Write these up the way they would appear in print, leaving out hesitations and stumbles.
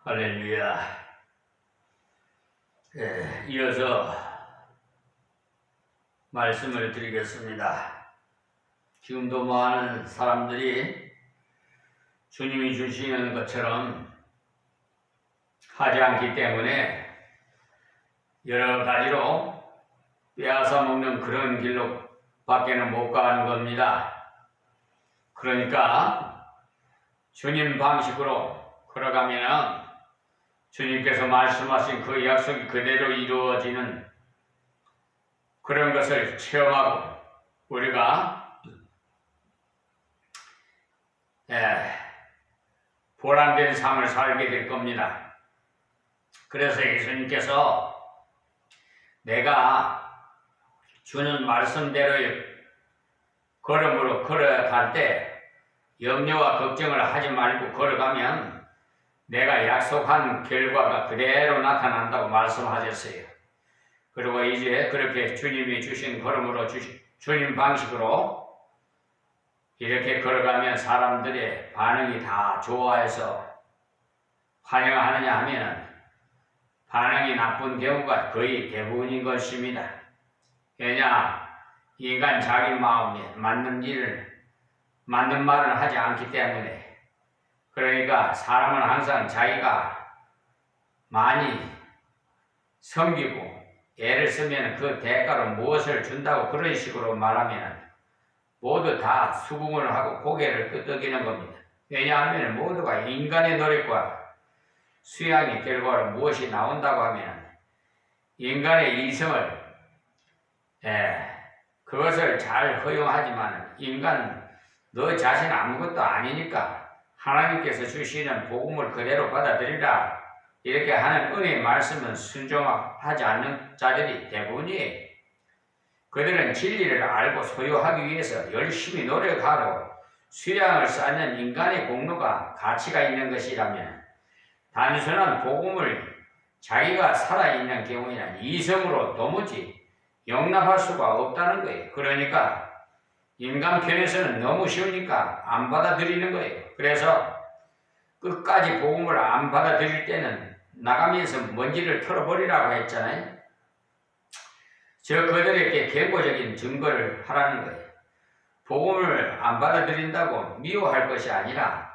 할렐루야. 이어서 말씀을 드리겠습니다. 지금도 많은 사람들이 주님이 주시는 것처럼 하지 않기 때문에 여러 가지로 빼앗아 먹는 그런 길로 밖에는 못 가는 겁니다. 그러니까 주님 방식으로 걸어가면은 주님께서 말씀하신 그 약속이 그대로 이루어지는 그런 것을 체험하고 우리가 보람된 삶을 살게 될 겁니다. 그래서 예수님께서 내가 주는 말씀대로의 걸음으로 걸어갈 때 염려와 걱정을 하지 말고 걸어가면 내가 약속한 결과가 그대로 나타난다고 말씀하셨어요. 그리고 이제 그렇게 주님이 주신 걸음으로 주님 방식으로 이렇게 걸어가면 사람들의 반응이 다 좋아해서 환영하느냐 하면 반응이 나쁜 경우가 거의 대부분인 것입니다. 왜냐? 인간 자기 마음에 맞는 말을 하지 않기 때문에. 그러니까 사람은 항상 자기가 많이 섬기고 애를 쓰면 그 대가로 무엇을 준다고 그런 식으로 말하면 모두 다 수긍을 하고 고개를 끄덕이는 겁니다. 왜냐하면 모두가 인간의 노력과 수양의 결과로 무엇이 나온다고 하면 인간의 이성을 그것을 잘 허용하지만 인간 너 자신 아무것도 아니니까 하나님께서 주시는 복음을 그대로 받아들이라 이렇게 하는 은혜의 말씀은 순종하지 않는 자들이 대부분이에요. 그들은 진리를 알고 소유하기 위해서 열심히 노력하고 수양을 쌓는 인간의 공로가 가치가 있는 것이라면 단순한 복음을 자기가 살아있는 경우에는 이성으로 도무지 용납할 수가 없다는 거예요. 그러니까 인간 편에서는 너무 쉬우니까 안 받아들이는 거예요. 그래서 끝까지 복음을 안 받아들일 때는 나가면서 먼지를 털어버리라고 했잖아요. 그들에게 결과적인 증거를 하라는 거예요. 복음을 안 받아들인다고 미워할 것이 아니라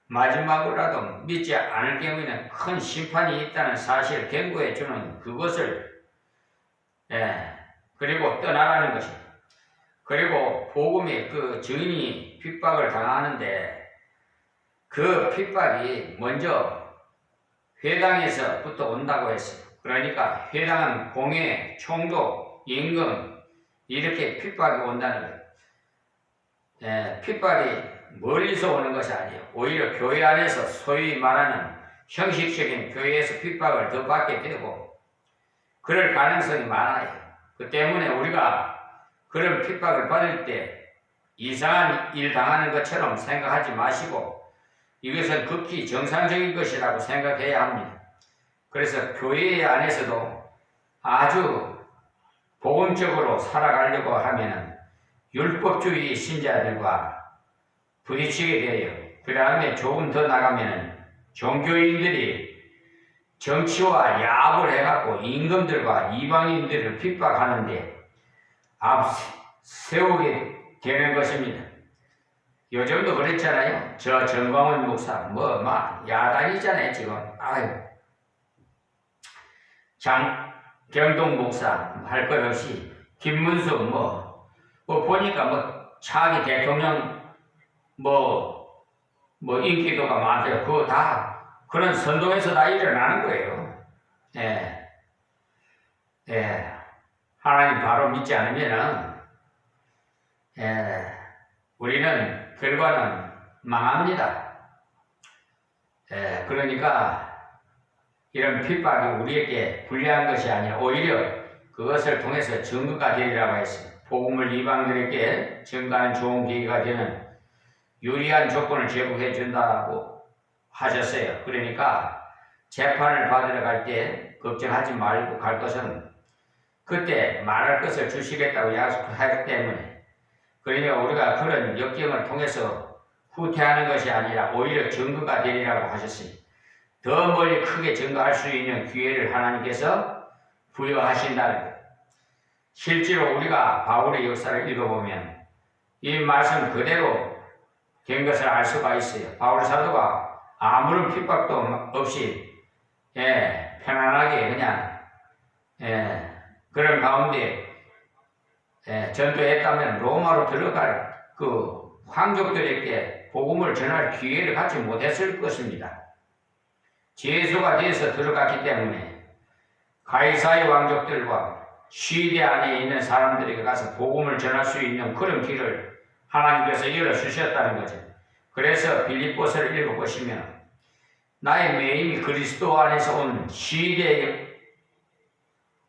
마지막으로라도 믿지 않을 경우에는 큰 심판이 있다는 사실을 경고해 주는 그것을 그리고 떠나라는 것입니다. 그리고 복음의 그 증인이 핍박을 당하는데 그 핍박이 먼저 회당에서부터 온다고 했어요. 그러니까 회당은 공회, 총독, 임금 이렇게 핍박이 온다는 거예요. 핍박이 멀리서 오는 것이 아니에요. 오히려 교회 안에서 소위 말하는 형식적인 교회에서 핍박을 더 받게 되고 그럴 가능성이 많아요. 그 때문에 우리가 그런 핍박을 받을 때 이상한 일 당하는 것처럼 생각하지 마시고 이것은 극히 정상적인 것이라고 생각해야 합니다. 그래서 교회 안에서도 아주 복음적으로 살아가려고 하면 율법주의 신자들과 부딪히게 돼요. 그 다음에 조금 더 나가면 종교인들이 정치와 야합을 해갖고 임금들과 이방인들을 핍박하는데 앞세우게 되는 것입니다. 요즘도 그랬잖아요. 저 정광훈 목사 야단이잖아요 지금. 장경동 목사 할 것 없이 김문수 보니까 차기 대통령 인기도가 많대요. 그거 다 그런 선동에서 다 일어나는 거예요. 하나님 바로 믿지 않으면은 우리는 결과는 망합니다. 그러니까 이런 핍박이 우리에게 불리한 것이 아니라 오히려 그것을 통해서 증거가 되리라고 했습니다. 복음을 이방들에게 증거하는 좋은 계기가 되는 유리한 조건을 제공해 준다고 하셨어요. 그러니까 재판을 받으러 갈 때 걱정하지 말고 갈 것은 그때 말할 것을 주시겠다고 약속하기 때문에 그러니까 우리가 그런 역경을 통해서 후퇴하는 것이 아니라 오히려 증거가 되리라고 하셨으니 더 멀리 크게 증거할 수 있는 기회를 하나님께서 부여하신다는 것. 실제로 우리가 바울의 역사를 읽어보면 이 말씀 그대로 된 것을 알 수가 있어요. 바울 사도가 아무런 핍박도 없이 편안하게 그냥 그런 가운데 전도했다면 로마로 들어갈 그 황족들에게 복음을 전할 기회를 갖지 못했을 것입니다. 죄수가 돼서 들어갔기 때문에 가이사의 왕족들과 시대 안에 있는 사람들에게 가서 복음을 전할 수 있는 그런 길을 하나님께서 열어주셨다는 거죠. 그래서 빌립보서를 읽어보시면 나의 매임이 그리스도 안에서 온 시대의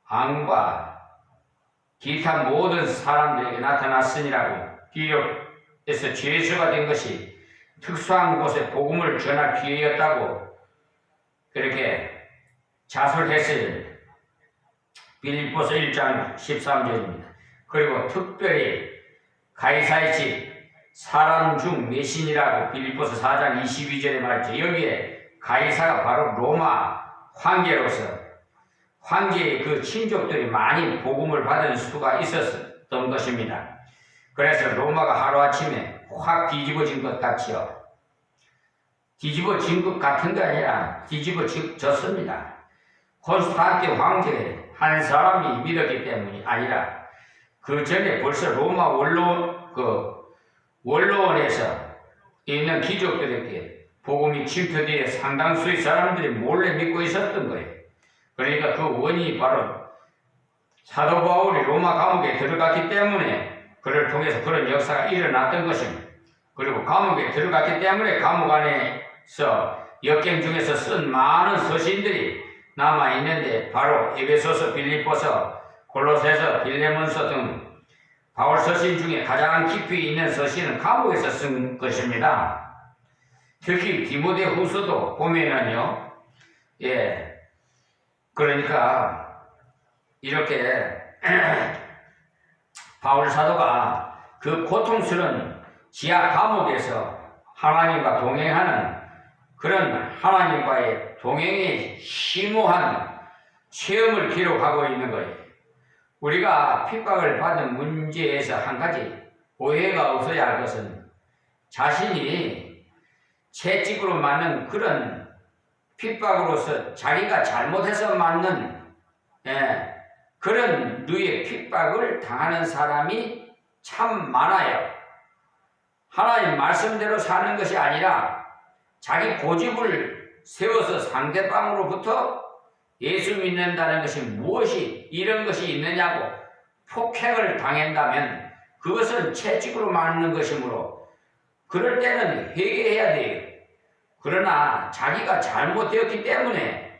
왕과 기타 모든 사람들에게 나타났으니라고 기록해서 죄수가 된 것이 특수한 곳에 복음을 전할 기회였다고 그렇게 자설했어요. 빌립보서 1장 13절입니다. 그리고 특별히 가이사의 집 사람 중 매신이라고 빌립보서 4장 22절에 말했죠. 여기에 가이사가 바로 로마 황제로서 황제의 그 친족들이 많이 복음을 받은 수가 있었던 것입니다. 그래서 로마가 하루아침에 확 뒤집어진 것 같지요. 뒤집어진 것 같은 게 아니라 뒤집어졌습니다. 콘스탄틴 황제 한 사람이 믿었기 때문이 아니라 그 전에 벌써 로마 원로원에서 있는 귀족들에게 복음이 침투되어 상당수의 사람들이 몰래 믿고 있었던 거예요. 그러니까 그 원인이 바로 사도 바울이 로마 감옥에 들어갔기 때문에 그를 통해서 그런 역사가 일어났던 것입니다. 그리고 감옥에 들어갔기 때문에 감옥 안에서 역경 중에서 쓴 많은 서신들이 남아있는데 바로 에베소서, 빌립보서, 골로새서, 빌레몬서 등 바울 서신 중에 가장 깊이 있는 서신은 감옥에서 쓴 것입니다. 특히 디모데후서도 보면은요, 그러니까 이렇게 바울 사도가 그 고통스러운 지하 감옥에서 하나님과 동행하는 그런 하나님과의 동행의 심오한 체험을 기록하고 있는 거예요. 우리가 핍박을 받은 문제에서 한 가지 오해가 없어야 할 것은 자신이 채찍으로 맞는 그런 핍박으로서 자기가 잘못해서 맞는 그런 류의 핍박을 당하는 사람이 참 많아요. 하나님 말씀대로 사는 것이 아니라 자기 고집을 세워서 상대방으로부터 예수 믿는다는 것이 무엇이 이런 것이 있느냐고 폭행을 당한다면 그것은 채찍으로 맞는 것이므로 그럴 때는 회개해야 돼요. 그러나 자기가 잘못되었기 때문에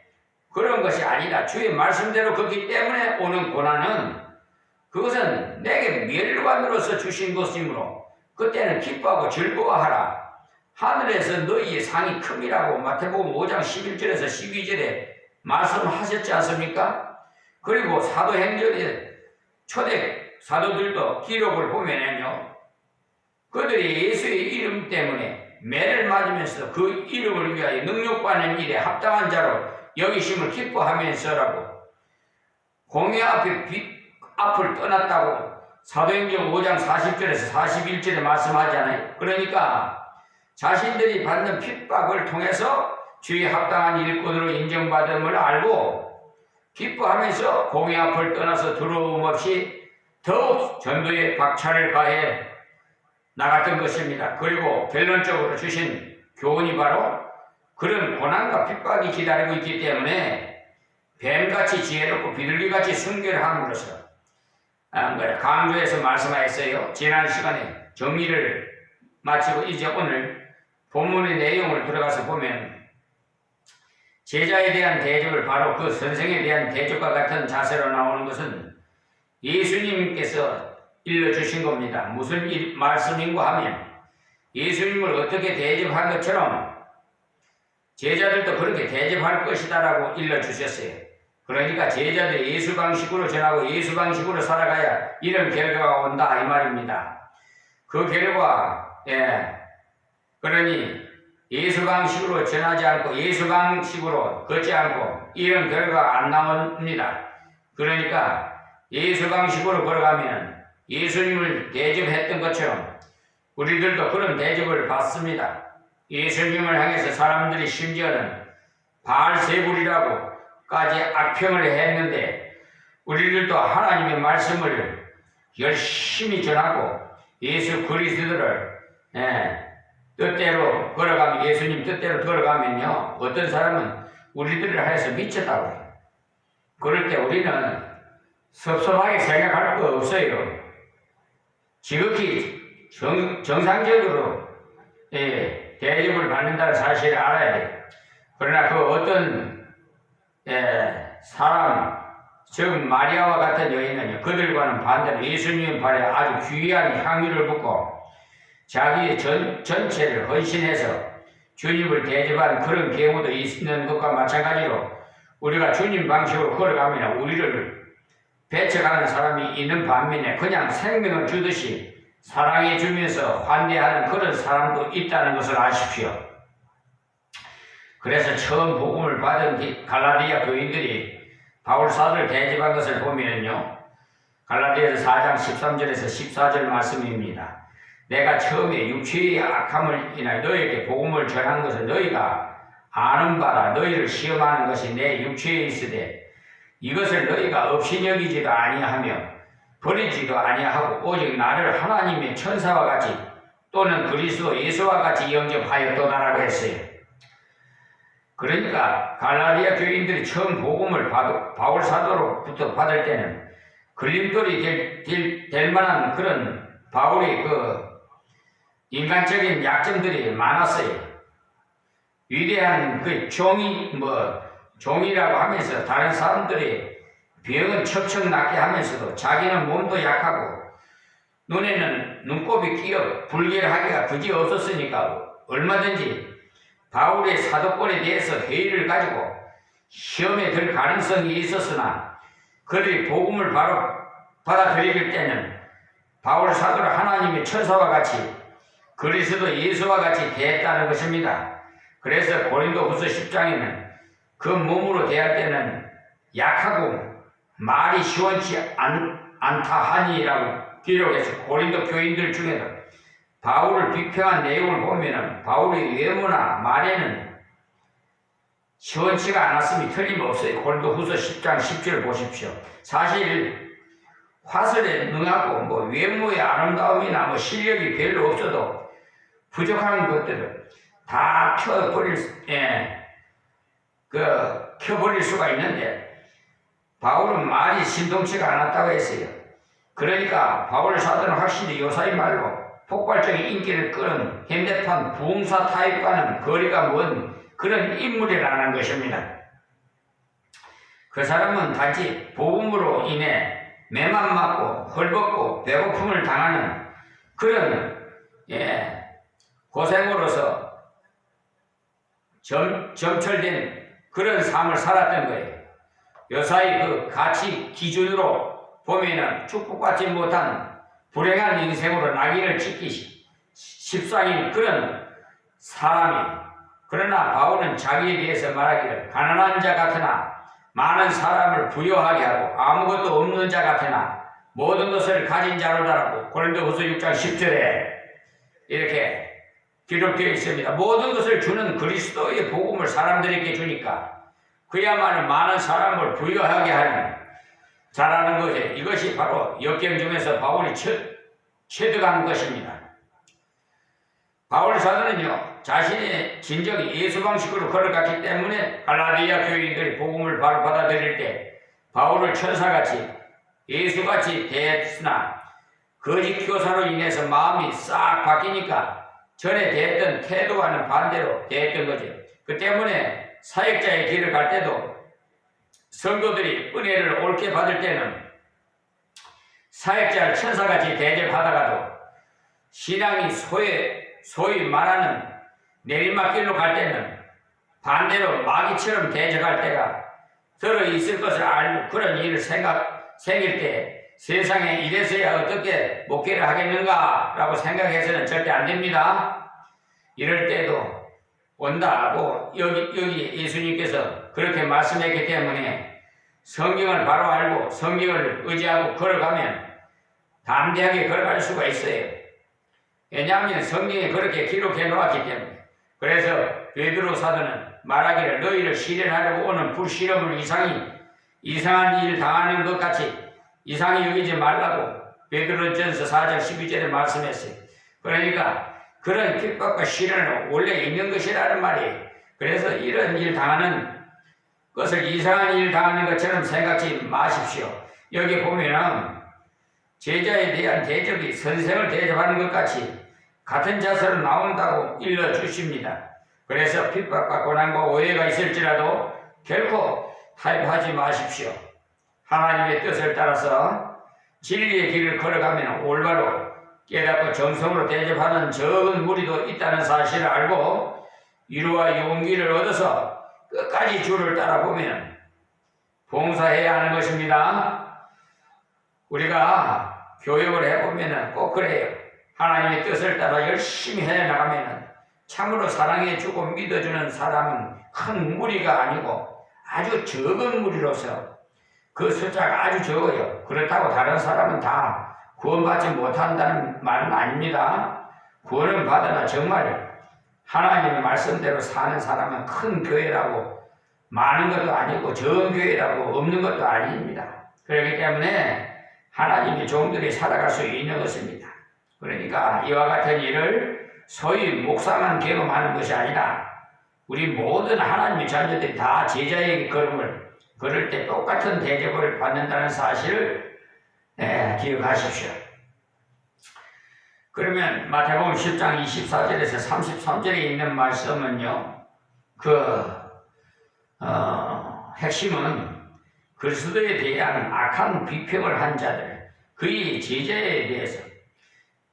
그런 것이 아니라 주의 말씀대로 걷기 때문에 오는 고난은 그것은 내게 멸관으로서 주신 것이므로 그때는 기뻐하고 즐거워하라. 하늘에서 너희의 상이 큼이라고 마태복음 5장 11절에서 12절에 말씀하셨지 않습니까? 그리고 사도행전의 초대 사도들도 기록을 보면은요, 그들이 예수의 이름 때문에 매를 맞으면서 그 이름을 위하여 능력받는 일에 합당한 자로 여기심을 기뻐하면서라고 공회 앞을 떠났다고 사도행전 5장 40절에서 41절에 말씀하잖아요. 그러니까 자신들이 받는 핍박을 통해서 주의 합당한 일꾼으로 인정받음을 알고 기뻐하면서 공회 앞을 떠나서 두려움 없이 더욱 전도에 박차를 가해 나갔던 것입니다. 그리고 결론적으로 주신 교훈이 바로 그런 고난과 핍박이 기다리고 있기 때문에 뱀같이 지혜롭고 비둘기같이 순결함으로써 강조해서 말씀하였어요. 지난 시간에 정리를 마치고 이제 오늘 본문의 내용을 들어가서 보면 제자에 대한 대접을 바로 그 선생에 대한 대접과 같은 자세로 나오는 것은 예수님께서 일러주신 겁니다. 무슨 말씀인가 하면 예수님을 어떻게 대접한 것처럼 제자들도 그렇게 대접할 것이다 라고 일러주셨어요. 그러니까 제자들이 예수 방식으로 전하고 예수 방식으로 살아가야 이런 결과가 온다 이 말입니다. 그 결과 그러니 예수 방식으로 전하지 않고 예수 방식으로 걷지 않고 이런 결과가 안 나옵니다. 그러니까 예수 방식으로 걸어가면 예수님을 대접했던 것처럼 우리들도 그런 대접을 받습니다. 예수님을 향해서 사람들이 심지어는 바알세불이라고까지 악평을 했는데 우리들도 하나님의 말씀을 열심히 전하고 예수 그리스도를 뜻대로 걸어가면 예수님 뜻대로 걸어가면요 어떤 사람은 우리들을 해서 미쳤다고 해요. 그럴 때 우리는 섭섭하게 생각할 거 없어요. 지극히 정상적으로 대접을 받는다는 사실을 알아야 돼요. 그러나 그 어떤 사람 즉 마리아와 같은 여인은요 그들과는 반대로 예수님 발에 아주 귀한 향유를 붓고 자기의 전체를 헌신해서 주님을 대접한 그런 경우도 있는 것과 마찬가지로 우리가 주님 방식으로 걸어가면 우리를 배척하는 사람이 있는 반면에 그냥 생명을 주듯이 사랑해 주면서 환대하는 그런 사람도 있다는 것을 아십시오. 그래서 처음 복음을 받은 갈라디아 교인들이 바울 사도를 대접한 것을 보면요 갈라디아서 4장 13절에서 14절 말씀입니다. 내가 처음에 육체의 악함을 인하여 너희에게 복음을 전한 것은 너희가 아는 바라. 너희를 시험하는 것이 내 육체에 있으되 이것을 너희가 없이 여기지도 아니하며 버리지도 아니하고 오직 나를 하나님의 천사와 같이 또는 그리스도 예수와 같이 영접하였도다라고 했어요. 그러니까 갈라디아 교인들이 처음 복음을 바울 사도로부터 받을 때는 걸림돌이 될 만한 그런 바울의 그 인간적인 약점들이 많았어요. 위대한 그 종이라고 하면서 다른 사람들이 병은 척척 낫게 하면서도 자기는 몸도 약하고 눈에는 눈곱이 끼어 불결하기가 그지 없었으니까 얼마든지 바울의 사도권에 대해서 회의를 가지고 시험에 들 가능성이 있었으나 그들이 복음을 바로 받아들일 때는 바울 사도를 하나님의 천사와 같이 그리스도 예수와 같이 대했다는 것입니다. 그래서 고린도후서 10장에는 그 몸으로 대할 때는 약하고 말이 시원치 않다 하니라고 기록해서 고린도 교인들 중에도 바울을 비평한 내용을 보면은 바울의 외모나 말에는 시원치가 않았음이 틀림없어요. 고린도후서 10장 10절 보십시오. 사실 화술에 능하고 외모의 아름다움이나 실력이 별로 없어도 부족한 것들을 다 켜버릴 수가 있는데 바울은 말이 심동치가 않았다고 했어요. 그러니까 바울 사도는 확실히 요사이 말로 폭발적인 인기를 끄는 현대판 부흥사 타입과는 거리가 먼 그런 인물이라는 것입니다. 그 사람은 단지 복음으로 인해 매만 맞고 헐벗고 배고픔을 당하는 그런 고생으로서 점철된 그런 삶을 살았던 거예요. 요사이 그 가치 기준으로 보면은 축복받지 못한 불행한 인생으로 낙인을 찍기 십상인 그런 사람이 그러나 바울은 자기에 대해서 말하기를 가난한 자 같으나 많은 사람을 부유하게 하고 아무것도 없는 자 같으나 모든 것을 가진 자로다라고 고린도후서 6장 10절에 이렇게 기록되어 있습니다. 모든 것을 주는 그리스도의 복음을 사람들에게 주니까 그야말로 많은 사람을 부유하게 하는 자라는 거죠. 이것이 바로 역경 중에서 바울이 체득한 것입니다. 바울 사도는요 자신의 진정이 예수 방식으로 걸어갔기 때문에 갈라디아 교인들이 복음을 바로 받아들일 때 바울을 천사같이 예수같이 대했으나 거짓 교사로 인해서 마음이 싹 바뀌니까 전에 대했던 태도와는 반대로 대했던 거죠. 그 때문에 사역자의 길을 갈 때도 성도들이 은혜를 옳게 받을 때는 사역자를 천사같이 대접하다가도 신앙이 소위 말하는 내리막길로 갈 때는 반대로 마귀처럼 대적할 때가 들어있을 것을 알고 그런 일을 생길 때 세상에 이래서야 어떻게 목회를 하겠는가 라고 생각해서는 절대 안 됩니다. 이럴 때도 온다고 여기 예수님께서 그렇게 말씀했기 때문에 성경을 바로 알고 성경을 의지하고 걸어가면 담대하게 걸어갈 수가 있어요. 왜냐하면 성경에 그렇게 기록해 놓았기 때문에. 그래서 베드로 사도는 말하기를 너희를 시련하려고 오는 불시험을 이상한 일 당하는 것 같이 이상히 여기지 말라고 베드로전서 4장 12절에 말씀했어요. 그러니까 그런 핍박과 시련은 원래 있는 것이라는 말이에요. 그래서 이런 일 당하는 것을 이상한 일 당하는 것처럼 생각지 마십시오. 여기 보면은 제자에 대한 대접이 선생을 대접하는 것 같이 같은 자세로 나온다고 일러주십니다. 그래서 핍박과 고난과 오해가 있을지라도 결코 타협하지 마십시오. 하나님의 뜻을 따라서 진리의 길을 걸어가면 올바로 깨닫고 정성으로 대접하는 적은 무리도 있다는 사실을 알고 위로와 용기를 얻어서 끝까지 주를 따라보면 봉사해야 하는 것입니다. 우리가 교육을 해보면 꼭 그래요. 하나님의 뜻을 따라 열심히 해나가면 참으로 사랑해주고 믿어주는 사람은 큰 무리가 아니고 아주 적은 무리로서 그 숫자가 아주 적어요. 그렇다고 다른 사람은 다 구원받지 못한다는 말은 아닙니다. 구원은 받으나 정말 하나님의 말씀대로 사는 사람은 큰 교회라고 많은 것도 아니고 적은 교회라고 없는 것도 아닙니다. 그렇기 때문에 하나님의 종들이 살아갈 수 있는 것입니다. 그러니까 이와 같은 일을 소위 목사만 경험하는 것이 아니라 우리 모든 하나님의 자녀들이 다 제자의 걸음을 걸을 때 똑같은 대접을 받는다는 사실을 기억하십시오. 그러면 마태복음 10장 24절에서 33절에 있는 말씀은요, 핵심은 그리스도에 대한 악한 비평을 한 자들, 그의 제자에 대해서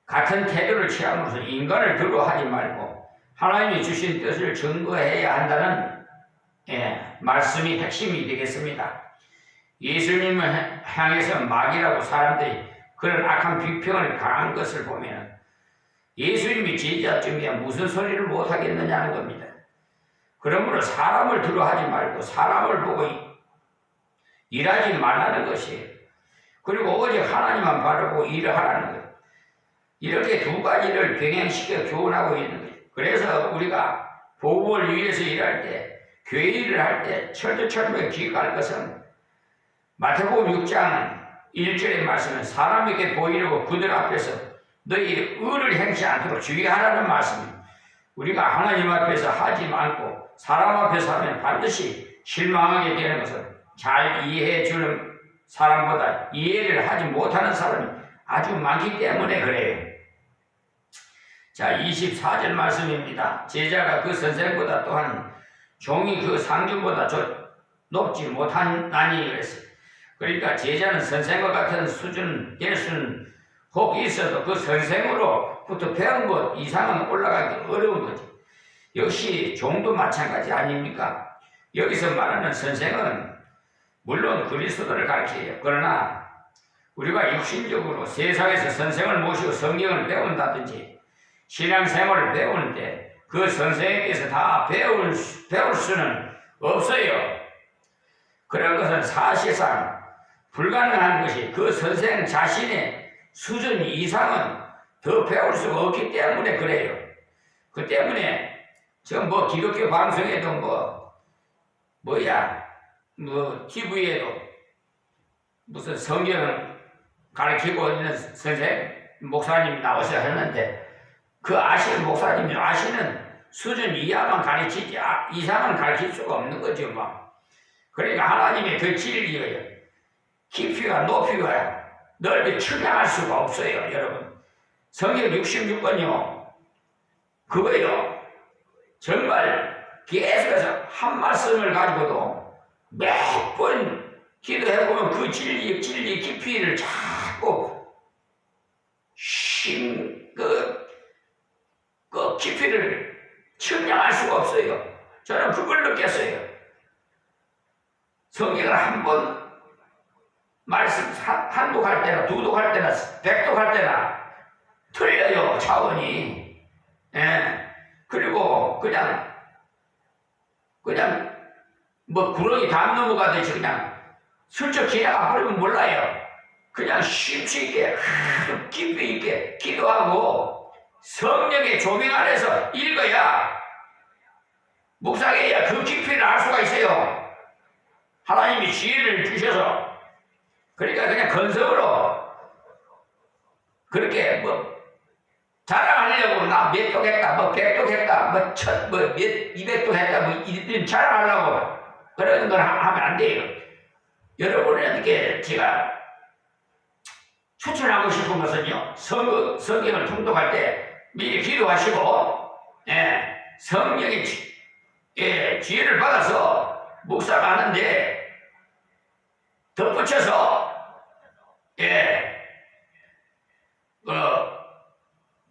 같은 태도를 취함으로써 인간을 두려워하지 말고 하나님이 주신 뜻을 증거해야 한다는 말씀이 핵심이 되겠습니다. 예수님을 향해서 마귀라고 사람들이 그런 악한 비평을 강한 것을 보면 예수님이 제자쯤이야 무슨 소리를 못하겠느냐는 겁니다. 그러므로 사람을 두려워하지 말고 사람을 보고 일하지 말라는 것이에요. 그리고 오직 하나님만 바라보고 일을 하라는 거예요. 이렇게 두 가지를 병행시켜 교훈하고 있는 거예요. 그래서 우리가 복음을 위해서 일할 때, 교회 일을 할 때 철두철미하게 기억할 것은 마태복음 6장 1절의 말씀은 사람에게 보이려고 그들 앞에서 너희 의를 행치 않도록 주의하라는 말씀입니다. 우리가 하나님 앞에서 하지 않고 사람 앞에서 하면 반드시 실망하게 되는 것을 잘 이해해 주는 사람보다 이해를 하지 못하는 사람이 아주 많기 때문에 그래요. 자, 24절 말씀입니다. 제자가 그 선생보다 또한 종이 그 상주보다 높지 못하나니 그랬어요. 그러니까 제자는 선생과 같은 수준 될 수는 혹 있어도 그 선생으로부터 배운 것 이상은 올라가기 어려운 거지. 역시 종도 마찬가지 아닙니까? 여기서 말하는 선생은 물론 그리스도를 가르쳐요. 그러나 우리가 육신적으로 세상에서 선생을 모시고 성경을 배운다든지 신앙생활을 배우는데 그 선생에게서 다 배울 수는 없어요. 그런 것은 사실상 불가능한 것이 그 선생 자신의 수준 이상은 더 배울 수가 없기 때문에 그래요. 그 때문에 지금 기독교 방송에도 TV에도 무슨 성경을 가르치고 있는 선생, 목사님이 나와서 했는데 그 아시는 목사님이 아시는 수준 이하만 가르치지 이상은 가르칠 수가 없는 거죠. 그러니까 하나님의 그 진리예요. 깊이와 높이와 넓이 측량할 수가 없어요. 여러분 성경 66권요 그거요 정말 계속해서 한 말씀을 가지고도 몇 번 기도해보면 그 진리의 깊이를 자꾸 그 깊이를 측량할 수가 없어요. 저는 그걸 느꼈어요. 성경을 한번 말씀 한독할 때나 두독할 때나 백독할 때나 틀려요. 차원이. 그리고 그냥 뭐 구렁이 담 넘어가듯이 그냥 슬쩍 지나가 버리면 몰라요. 그냥 심취 있게 깊이 있게 기도하고 성령의 조명 안에서 읽어야 묵상해야 그 깊이를 알 수가 있어요. 하나님이 지혜를 주셔서. 그러니까 그냥 건성으로 그렇게 뭐 자랑하려고 나 몇 독 했다, 뭐 100독 했다, 뭐 200독 했다, 뭐 이런 자랑하려고 그런 걸 하면 안 돼요. 여러분에게 제가 추천하고 싶은 것은요, 성경을 통독할 때 미리 기도하시고, 성령의 지혜를 받아서 묵상하는데 덧붙여서,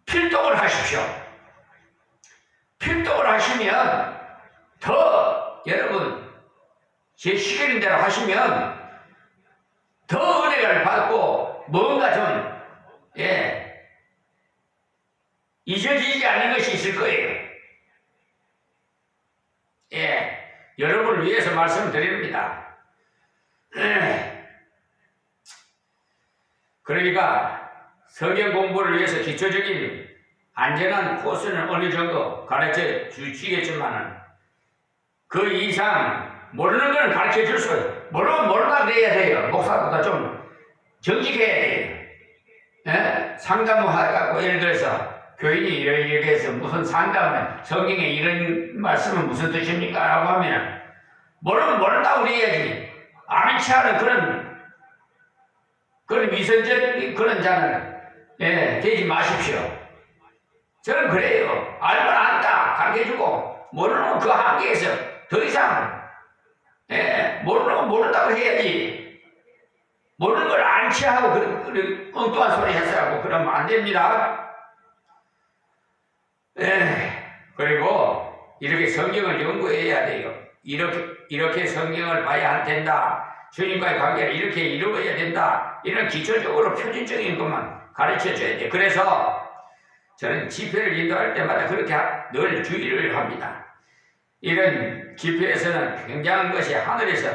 필독을 하십시오. 필독을 하시면 더 여러분 제 시키는 대로 하시면 더 은혜를 받고 뭔가 좀 잊어지지 않는 것이 있을 거예요. 여러분을 위해서 말씀드립니다. 그러니까 성경 공부를 위해서 기초적인 안전한 코스는 어느 정도 가르쳐 주시겠지만 그 이상 모르는 건 가르쳐 줄 수, 모르면 모른다 그래야 돼요. 목사보다 좀 정직해야 돼요. 상담을 하고 예를 들어서 교인이 이렇게 해서 무슨 상담을 성경에 이런 말씀은 무슨 뜻입니까? 라고 하면 모르면 모른다고 그래야지. 아는 체하는 그런 위선적 그런 자는 되지 마십시오. 저는 그래요. 알면 안다 가르쳐주고 모르는 그 한계에서 더 이상 모르는 건 모른다고 해야지. 모르는 걸 안 취하고 그런 엉뚱한 소리 해서 하고 그러면 안 됩니다. 그리고 이렇게 성경을 연구해야 돼요. 이렇게 성경을 봐야 된다. 주님과의 관계를 이렇게 이루어야 된다. 이런 기초적으로 표준적인 것만 가르쳐줘야 돼. 그래서 저는 집회를 인도할 때마다 그렇게 늘 주의를 합니다. 이런 집회에서는 굉장한 것이 하늘에서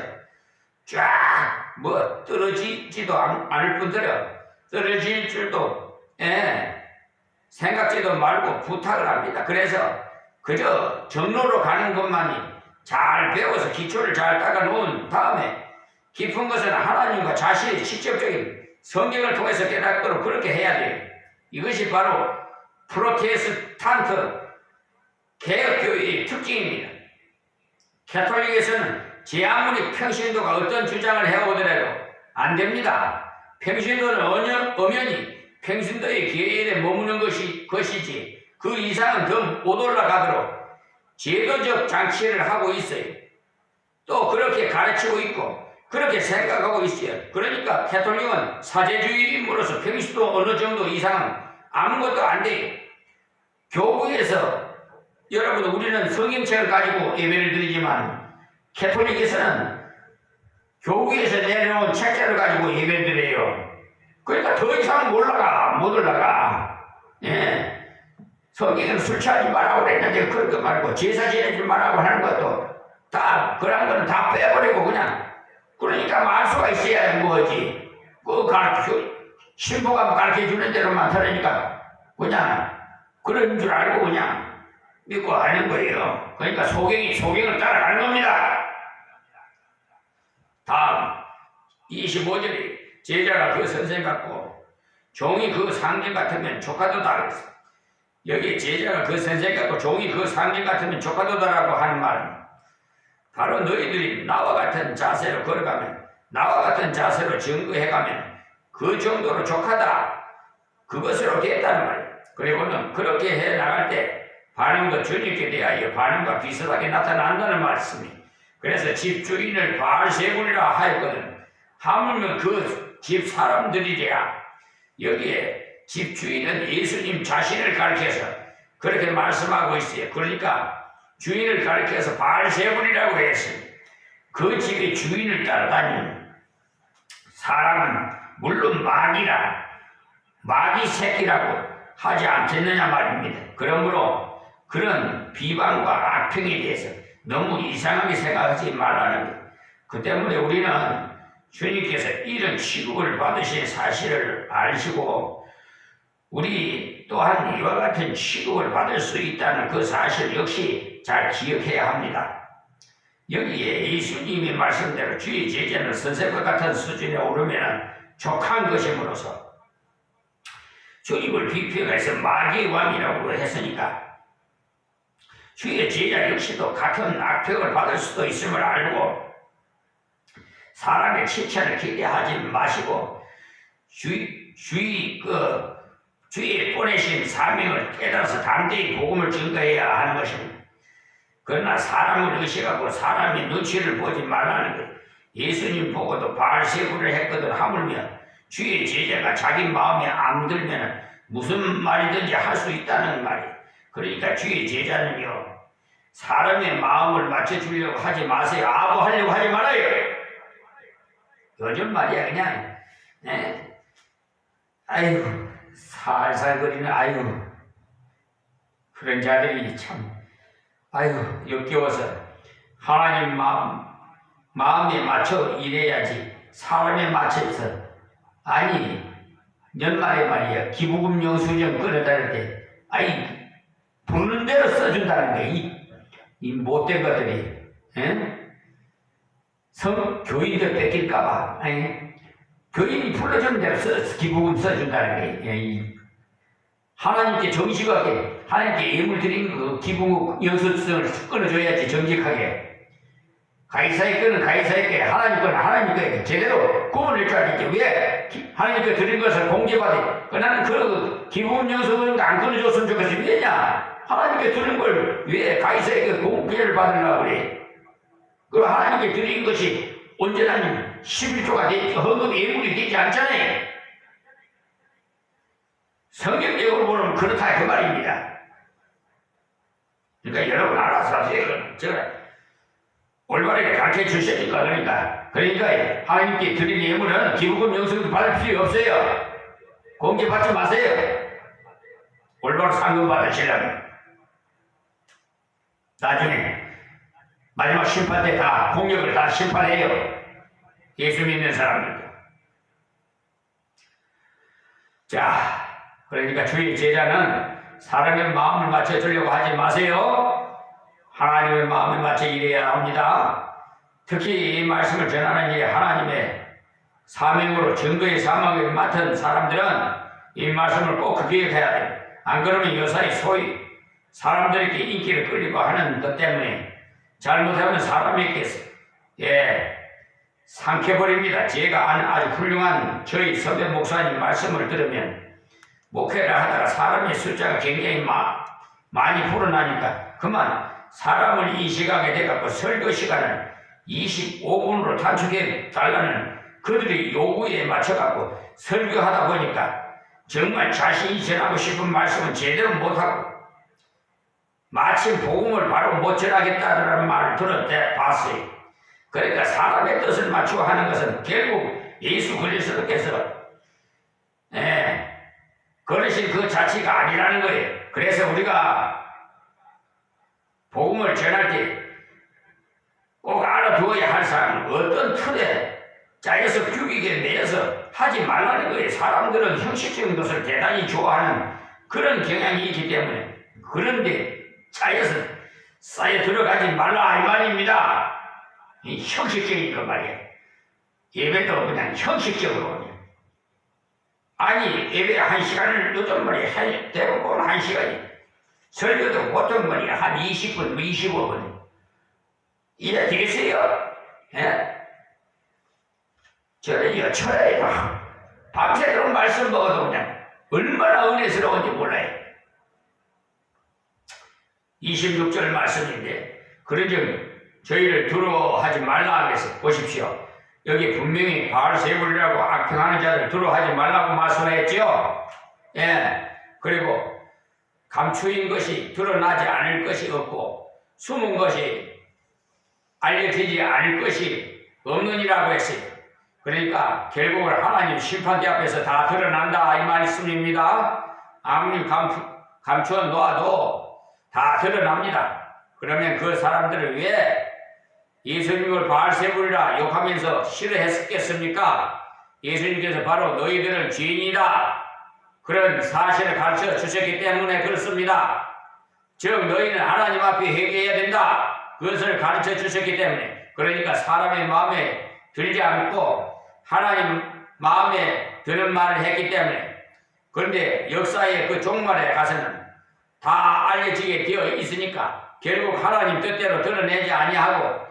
쫙 뭐 떨어지지도 않을 뿐더러 떨어질 줄도 생각지도 말고 부탁을 합니다. 그래서 그저 정로로 가는 것만이 잘 배워서 기초를 잘 닦아 놓은 다음에 깊은 것은 하나님과 자신의 직접적인 성경을 통해서 깨닫도록 그렇게 해야 돼요. 이것이 바로 프로테스탄트 개혁교회의 특징입니다. 캐톨릭에서는 제 아무리 평신도가 어떤 주장을 해오더라도 안 됩니다. 평신도는 엄연히 평신도의 계율에 머무는 것이지 그 이상은 더 못 올라가도록 제도적 장치를 하고 있어요. 또 그렇게 가르치고 있고 그렇게 생각하고 있어요. 그러니까 캐톨릭은 사제주의인으로서 평신도 어느 정도 이상은 아무것도 안 돼요. 교구에서 여러분 우리는 성경책을 가지고 예배를 드리지만 캐톨릭에서는 교구에서 내려온 책자를 가지고 예배를 드려요. 그러니까 더 이상 못 올라가. 성경은 술 취하지 말라고 그랬는데 그런 거 말고 제사 지내지 말라고 하는 것도 다 그런 거는 다 빼버리고 그냥 그러니까 말 수가 있어야 하는 거지. 신부가 가르쳐 주는 대로만 들으니까 그냥 그런 줄 알고 그냥 믿고 하는 거예요. 그러니까 소경을 따라가는 겁니다. 다음 25절에 제자가 그 선생 같고 종이 그 상징 같으면 조카도다 그랬어. 여기 제자가 그 선생 같고 종이 그 상징 같으면 조카도다라고 하는 말은 바로 너희들이 나와 같은 자세로 걸어가면 나와 같은 자세로 증거해가면 그 정도로 조카다 그것으로 됐다는 말이에요. 그리고는 그렇게 해나갈 때 반응도 주님께 대하여 반응과 비슷하게 나타난다는 말씀이. 그래서 집주인을 바알세불이라 하였거든. 하물며 그 집 사람들이랴. 여기에 집주인은 예수님 자신을 가리켜서 그렇게 말씀하고 있어요. 그러니까 주인을 가리켜서 바알세불이라고 했습니다. 그 집의 주인을 따라다니는 사람은 물론 마귀 새끼라고 하지 않겠느냐 말입니다. 그러므로 그런 비방과 악평에 대해서 너무 이상하게 생각하지 말라는 것. 그 때문에 우리는 주님께서 이런 취급을 받으신 사실을 아시고 우리 또한 이와 같은 취급을 받을 수 있다는 그 사실 역시 잘 기억해야 합니다. 여기에 예수님이 말씀대로 주의 제자는 선생과 같은 수준에 오르면 족한 것임으로써 주님을 비평해서 마귀의 왕이라고 했으니까 주의 제자 역시도 같은 악평을 받을 수도 있음을 알고 사람의 칭찬을 기대하지 마시고 주의 보내신 사명을 깨달아서 담대히 복음을 증거해야 하는 것입니다. 그러나 사람을 의식하고 사람의 눈치를 보지 말라는 것. 예수님 보고도 바알세부를 했거든. 하물며 주의 제자가 자기 마음에 안 들면 무슨 말이든지 할 수 있다는 말이에요. 그러니까 주의 제자는요, 사람의 마음을 맞춰주려고 하지 마세요. 아부하려고 하지 말아요. 요즘 말이야 그냥 아이고 살살거리는 아이고 그런 자들이 참 아이고 역겨워서 하나님 마음에 맞춰 일해야지 사람에 맞춰서 아니 연말에 말이야 기부금 영수증 끌어다닐 때 아이 부르는 대로 써준다는 게 이 못된 것들이 교인들 뺏길까봐 교인이 불러주는 대로 기부금 써준다는 게 하나님께 정직하게 하나님께 예물 드린 그 기부금 영수증을 끊어줘야지 정직하게 가이사의 거는 가이사에게 하나님 거는 하나님 거에게 제대로 구분할 줄 알겠지. 왜 하나님께 드린 것을 공개받아 나는 그 기부금 영수증도 안 끊어줬으면 좋겠어. 왜냐 하나님께 드린 걸 왜 가이사에게 공개를 받으려고 그래. 그 하나님께 드린 것이 언제나 11조가 되지 헌금 예물이 되지 않잖아요. 성경적으로 보면 그렇다 그 말입니다. 그러니까 여러분 알아서 하세요. 제가 올바르게 가르쳐 주시니까 그러니까 하나님께 드린 예물은 기부금 영수증 받을 필요 없어요. 공개받지 마세요. 올바로 상금 받으시려면 나중에 마지막 심판 때 다 공력을 다 심판해요. 예수 믿는 사람들도. 자, 그러니까 주의 제자는 사람의 마음을 맞춰주려고 하지 마세요. 하나님의 마음에 맞춰 일해야 합니다. 특히 이 말씀을 전하는 일에 하나님의 사명으로 증거의 사명을 맡은 사람들은 이 말씀을 꼭 기억해야 돼요. 안 그러면 요사이 소위 사람들에게 인기를 끌리고 하는 것 때문에 잘못하면 사람에게 삼켜버립니다. 제가 아는 아주 훌륭한 저희 선배 목사님 말씀을 들으면 목회를 하다가 사람의 숫자가 굉장히 많이 불어나니까 그만 사람을 인식하게 돼갖고 설교 시간을 25분으로 단축해 달라는 그들의 요구에 맞춰갖고 설교하다 보니까 정말 자신이 전하고 싶은 말씀은 제대로 못하고 마침 복음을 바로 못 전하겠다는 말을 봤어요. 그러니까 사람의 뜻을 맞추어 하는 것은 결국 예수 그리스도께서 그러신 그 자체가 아니라는 거예요. 그래서 우리가 복음을 전할 때 꼭 알아두어야 할 사항은 어떤 틀에 짜여서 규격에 매여서 하지 말라는 거예요. 사람들은 형식적인 것을 대단히 좋아하는 그런 경향이 있기 때문에 그런데 짜여서 쌓여 들어가지 말라 이 말입니다. 이 형식적인 거 말이에요. 예배도 그냥 형식적으로 아니 예배 1시간을 요즘 말이에요. 대부분 1시간이 설교도 보통 말이에요. 한 20분, 25분 이래 되겠어요? 저는요 철야에도 밤새도록 말씀 먹어도 그냥 얼마나 은혜스러운지 몰라요. 26절 말씀인데 그런즉 저희를 두려워하지 말라 하겠어요. 보십시오. 여기 분명히 바알세불이라고 악평하는 자들 두려워하지 말라고 말씀했죠. 그리고 감추인 것이 드러나지 않을 것이 없고 숨은 것이 알려지지 않을 것이 없느니라고 했어요. 그러니까 결국은 하나님 심판대 앞에서 다 드러난다 이 말씀입니다. 아무리 감추어 놓아도 다 드러납니다. 그러면 그 사람들을 왜 예수님을 바알세불이라 욕하면서 싫어했겠습니까? 예수님께서 바로 너희들을 죄인이다 그런 사실을 가르쳐 주셨기 때문에 그렇습니다. 즉 너희는 하나님 앞에 회개해야 된다 그것을 가르쳐 주셨기 때문에, 그러니까 사람의 마음에 들지 않고 하나님 마음에 드는 말을 했기 때문에. 그런데 역사의 그 종말에 가서는 다 알려지게 되어 있으니까 결국 하나님 뜻대로 드러내지 아니하고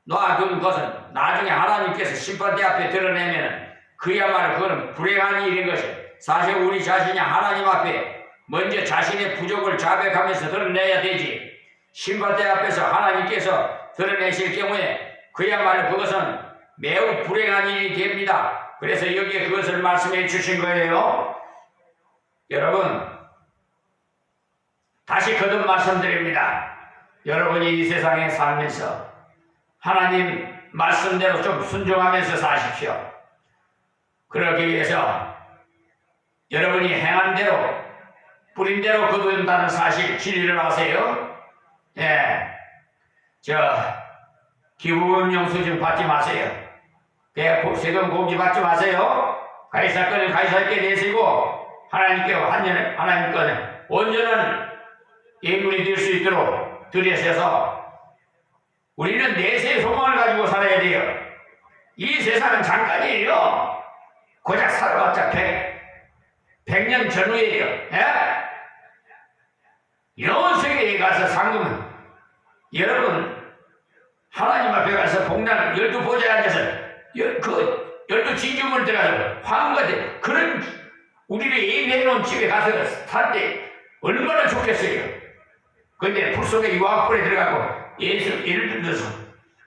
놔둔 것은 나중에 하나님께서 심판대 앞에 드러내면 그야말로 그건 불행한 일인 것이, 사실 우리 자신이 하나님 앞에 먼저 자신의 부족을 자백하면서 드러내야 되지, 심판대 앞에서 하나님께서 드러내실 경우에 그야말로 그것은 매우 불행한 일이 됩니다. 그래서 여기에 그것을 말씀해 주신 거예요. 여러분, 다시 거듭 말씀드립니다. 여러분이 이 세상에 살면서 하나님 말씀대로 좀 순종하면서 사십시오. 그러기 위해서 여러분이 행한 대로 뿌린 대로 거둔다는 사실 진리를 아세요? 예, 기부금 영수증 받지 마세요. 세금 공지 받지 마세요. 가이사 거는 가이사께 내시고 하나님께 하나님 거는 온전한 예물이 될 수 있도록 들여셔서 우리는 내세의 소망을 가지고 살아야 돼요. 이 세상은 잠깐이에요. 고작 살아봤자 100년 전후예요. 영원 세계에 가서 상금은 여러분 하나님 앞에 가서 복날 12보좌에 앉아서 그 12진주문을 들어가서 황금같은 그런 우리를 예비해 놓은 집에 가서 살 때 얼마나 좋겠어요. 근데 불 속에 유황불에 들어가고 예를 들어서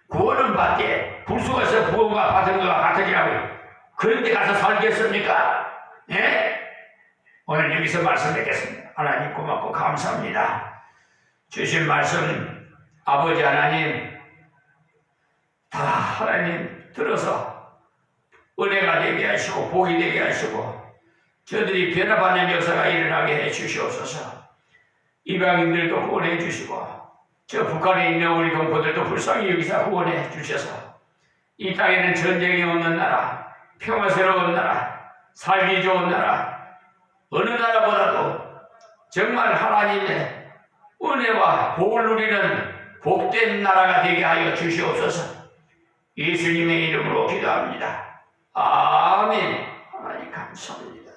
구원은 받되 불 속에서 구원과 받은 것과 같으리라고 그런 데 가서 살겠습니까? 예? 오늘 여기서 말씀 뵙겠습니다. 하나님 고맙고 감사합니다. 주신 말씀 아버지 하나님 다 하나님 들어서 은혜가 되게 하시고 복이 되게 하시고 저들이 변화받는 역사가 일어나게 해 주시옵소서. 이방인들도 구원해 주시고 저 북한에 있는 우리 동포들도 불쌍히 여기서 구원해 주셔서 이 땅에는 전쟁이 없는 나라, 평화스러운 나라, 살기 좋은 나라, 어느 나라보다도 정말 하나님의 은혜와 복을 누리는 복된 나라가 되게 하여 주시옵소서. 예수님의 이름으로 기도합니다. 아멘. 하나님 감사합니다.